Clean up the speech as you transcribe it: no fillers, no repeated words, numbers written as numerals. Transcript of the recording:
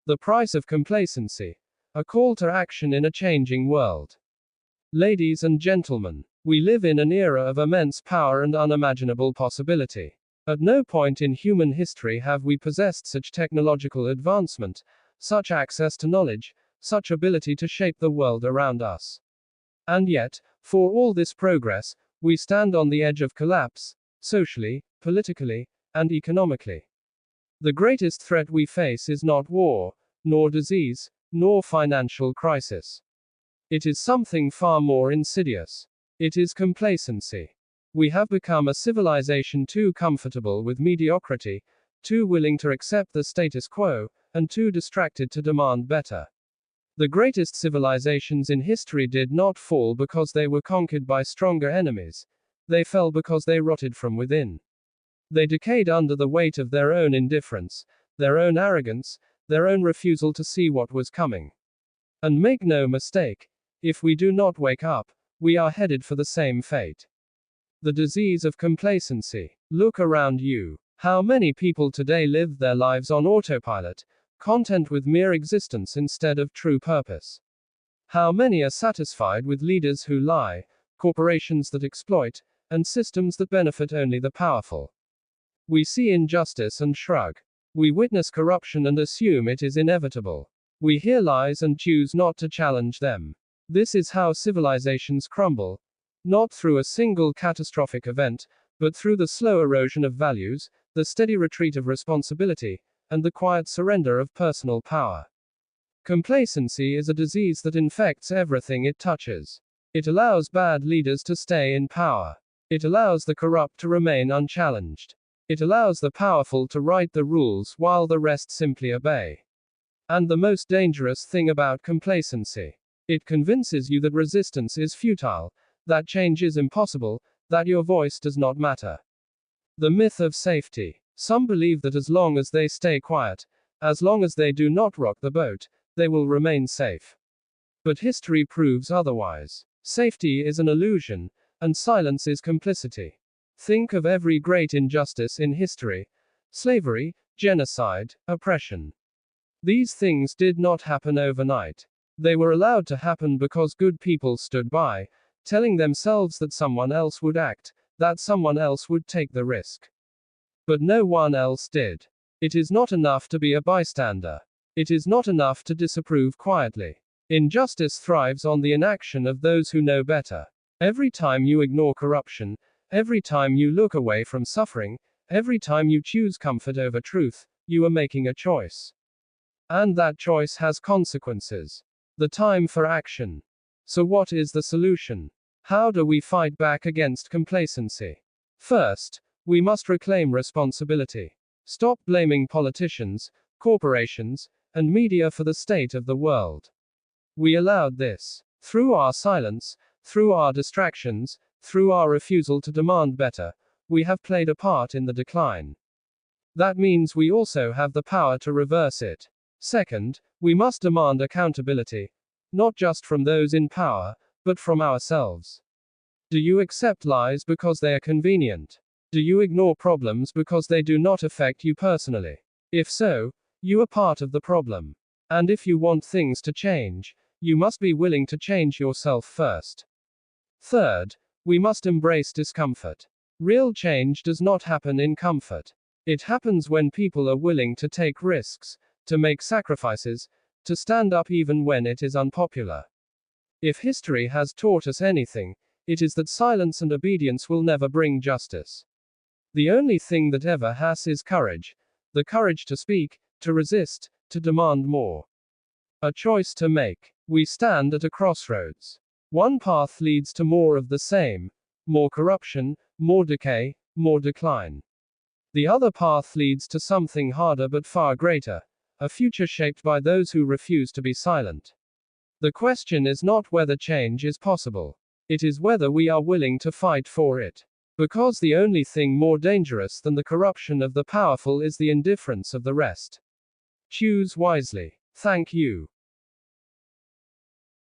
The price of complacency. A call to action in a changing world. Ladies and gentlemen, we live in an era of immense power and unimaginable possibility. At no point in human history have we possessed such technological advancement, such access to knowledge, such ability to shape the world around us. And yet, for all this progress, we stand on the edge of collapse, socially, politically, and economically. The greatest threat we face is not war, nor disease, nor financial crisis. It is something far more insidious. It is complacency. We have become a civilization too comfortable with mediocrity, too willing to accept the status quo, and too distracted to demand better. The greatest civilizations in history did not fall because they were conquered by stronger enemies. They fell because they rotted from within. They decayed under the weight of their own indifference, their own arrogance, their own refusal to see what was coming. And make no mistake, if we do not wake up, we are headed for the same fate. The disease of complacency. Look around you. How many people today live their lives on autopilot, content with mere existence instead of true purpose? How many are satisfied with leaders who lie, corporations that exploit, and systems that benefit only the powerful? We see injustice and shrug. We witness corruption and assume it is inevitable. We hear lies and choose not to challenge them. This is how civilizations crumble, not through a single catastrophic event, but through the slow erosion of values, the steady retreat of responsibility, and the quiet surrender of personal power. Complacency is a disease that infects everything it touches. It allows bad leaders to stay in power. It allows the corrupt to remain unchallenged. It allows the powerful to write the rules while the rest simply obey. And the most dangerous thing about complacency. It convinces you that resistance is futile, that change is impossible, that your voice does not matter. The myth of safety. Some believe that as long as they stay quiet, as long as they do not rock the boat, they will remain safe. But history proves otherwise. Safety is an illusion, and silence is complicity. Think of every great injustice in history: slavery, genocide, oppression. These things did not happen overnight. They were allowed to happen because good people stood by, telling themselves that someone else would act, that someone else would take the risk. But no one else did. It is not enough to be a bystander. It is not enough to disapprove quietly. Injustice thrives on the inaction of those who know better. Every time you ignore corruption, every time you look away from suffering, every time you choose comfort over truth, you are making a choice. And that choice has consequences. The time for action. So what is the solution? How do we fight back against complacency? First, we must reclaim responsibility. Stop blaming politicians, corporations, and media for the state of the world. We allowed this. Through our silence, through our distractions, through our refusal to demand better, we have played a part in the decline. That means we also have the power to reverse it. Second, we must demand accountability, not just from those in power, but from ourselves. Do you accept lies because they are convenient? Do you ignore problems because they do not affect you personally? If so, you are part of the problem. And if you want things to change, you must be willing to change yourself first. Third, we must embrace discomfort. Real change does not happen in comfort. It happens when people are willing to take risks, to make sacrifices, to stand up even when it is unpopular. If history has taught us anything, it is that silence and obedience will never bring justice. The only thing that ever has is courage. The courage to speak, to resist, to demand more. A choice to make. We stand at a crossroads. One path leads to more of the same: more corruption, more decay, more decline. The other path leads to something harder but far greater: a future shaped by those who refuse to be silent. The question is not whether change is possible. It is whether we are willing to fight for it. Because the only thing more dangerous than the corruption of the powerful is the indifference of the rest. Choose wisely. Thank you.